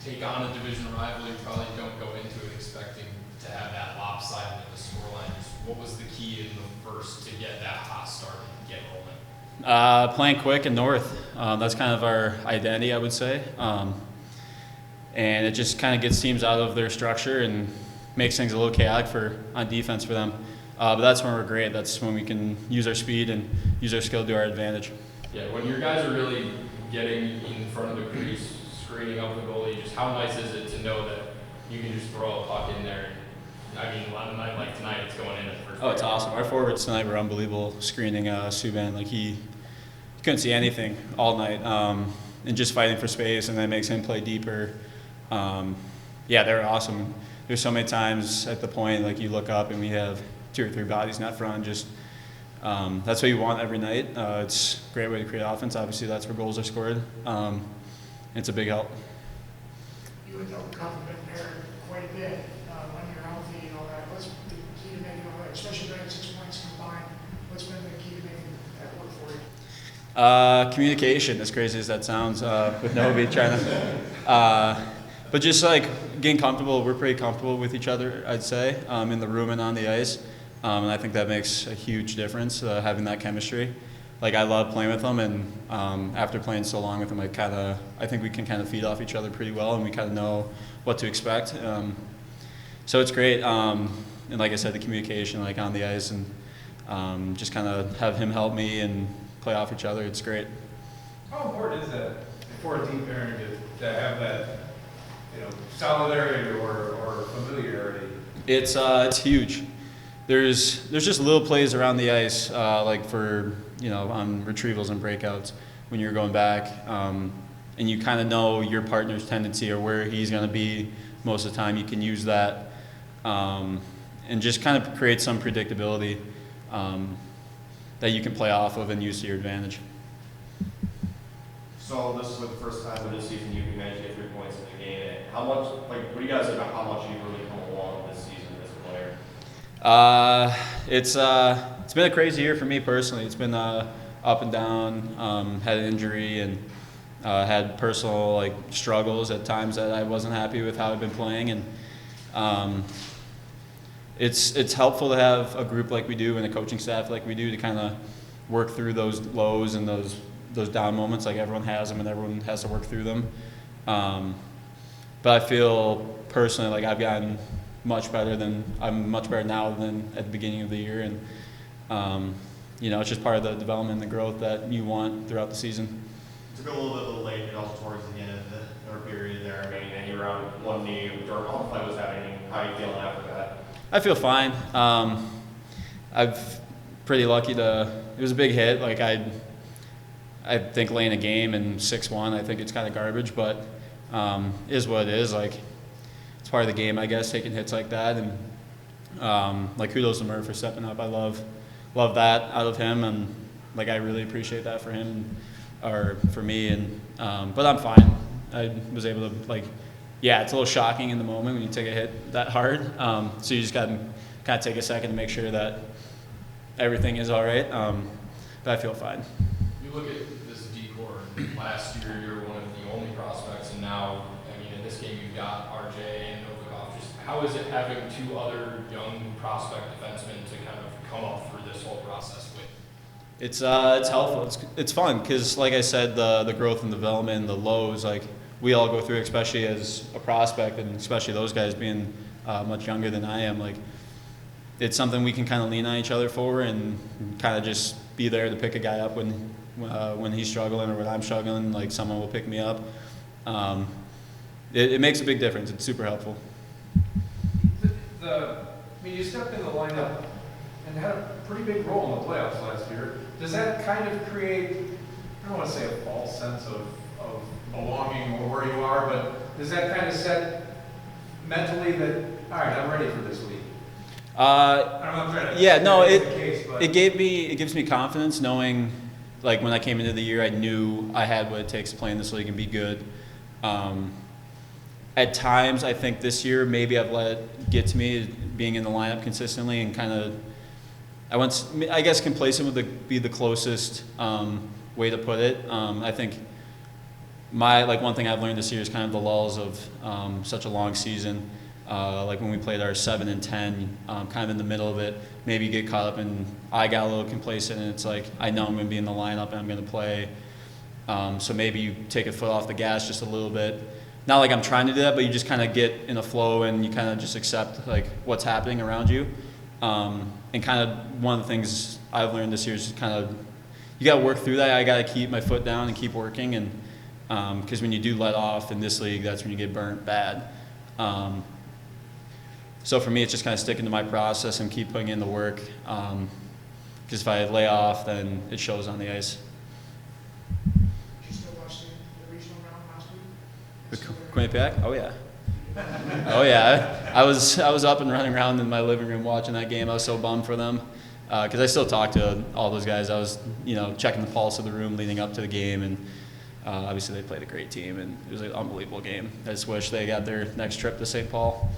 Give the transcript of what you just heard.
take on a division rival, you probably don't go into it expecting to have that lopsided of a scoreline. Just what was the key in the first to get that hot start and get rolling? Playing quick and north. That's kind of our identity, I would say. And it just kind of gets teams out of their structure and makes things a little chaotic on defense for them. But that's when we're great. That's when we can use our speed and use our skill to our advantage. Yeah, when your guys are really getting in front of the crease, screening up the goalie, just how nice is it to know that you can just throw a puck in there? I mean, on a night like tonight, it's going in at the first. Oh, it's awesome. Our forwards tonight were unbelievable screening Subban. Like he couldn't see anything all night, and just fighting for space, and that makes him play deeper. Yeah, they're awesome. There's so many times at the point, like you look up and we have 2 or 3 bodies in that front. Just that's what you want every night. It's a great way to create offense. Obviously, that's where goals are scored. It's a big help. You were confident there quite a bit when you're healthy and all that. What's the key to making all that, especially during 6 points combined? What's been the key to making that work for you? Communication, as crazy as that sounds, with Novi trying to. But just like getting comfortable, we're pretty comfortable with each other, I'd say, in the room and on the ice. And I think that makes a huge difference, having that chemistry. Like I love playing with them, and after playing so long with them, I think we can kind of feed off each other pretty well, and we kind of know what to expect. So it's great. And like I said, the communication, like on the ice, and just kind of have him help me and play off each other. It's great. How important is that for a team pairing to have that, solidarity or familiarity? It's huge. There's just little plays around the ice, like for on retrievals and breakouts when you're going back, and you kind of know your partner's tendency or where he's going to be most of the time. You can use that, and just kind of create some predictability that you can play off of and use to your advantage. So this is the first time of this season you managed to get 3 points in the game. How much, what do you guys think about how much you've really come along this season as a player? It's been a crazy year for me personally. It's been up and down. Had an injury and had personal struggles at times that I wasn't happy with how I've been playing, and it's helpful to have a group like we do and a coaching staff like we do to kind of work through those lows and those down moments. Like everyone has them, and everyone has to work through them. But I feel personally like I've gotten much better now than at the beginning of the year, and it's just part of the development and the growth that you want throughout the season. It took a little bit late, and also towards the end of the third period there. I mean, and you were on one knee during all the play was happening. How are you feeling after that? I feel fine. I've pretty lucky to. It was a big hit. Like I think laying a game in 6-1, I think it's kind of garbage, but is what it is. Like it's part of the game, I guess, taking hits like that, and kudos to Murph for stepping up. I love that out of him, and I really appreciate that for him or for me. And but I'm fine. I was able to it's a little shocking in the moment when you take a hit that hard. So you just got to kind of take a second to make sure that everything is all right. But I feel fine. You look at this decor. Last year, you're one of the only prospects, and now, in this game, you've got RJ and Novikov. Just how is it having 2 other young prospect defensemen to kind of come up through this whole process with? It's helpful. It's fun because, like I said, the growth and development, the lows, we all go through, especially as a prospect, and especially those guys being much younger than I am. It's something we can kind of lean on each other for, and kind of just be there to pick a guy up when he's struggling or when I'm struggling. Someone will pick me up. It makes a big difference. It's super helpful. You stepped in the lineup and had a pretty big role in the playoffs last year. Does that kind of create, I don't want to say a false sense of belonging or where you are, but does that kind of set mentally that, all right, I'm ready for this league? It gives me confidence knowing, when I came into the year, I knew I had what it takes to play in this league and be good. At times, I think this year maybe I've let it get to me being in the lineup consistently, and kind of, I guess complacent would be the closest way to put it. I think one thing I've learned this year is kind of the lulls of such a long season. Like when we played our 7 and 10, kind of in the middle of it, maybe you get caught up and I got a little complacent and it's like, I know I'm going to be in the lineup and I'm going to play. So maybe you take a foot off the gas just a little bit. Not like I'm trying to do that, but you just kind of get in a flow and you kind of just accept like what's happening around you. And kind of one of the things I've learned this year is just kind of, you got to work through that. I got to keep my foot down and keep working. And because when you do let off in this league, that's when you get burnt bad. So for me, it's just kind of sticking to my process and keep putting in the work. Because if I lay off, then it shows on the ice. Did you still watch the regional round last week? Quinnipiac? Oh yeah. Oh yeah. I was up and running around in my living room watching that game. I was so bummed for them because I still talk to all those guys. I was checking the pulse of the room leading up to the game, and obviously they played a great team and it was an unbelievable game. I just wish they got their next trip to St. Paul.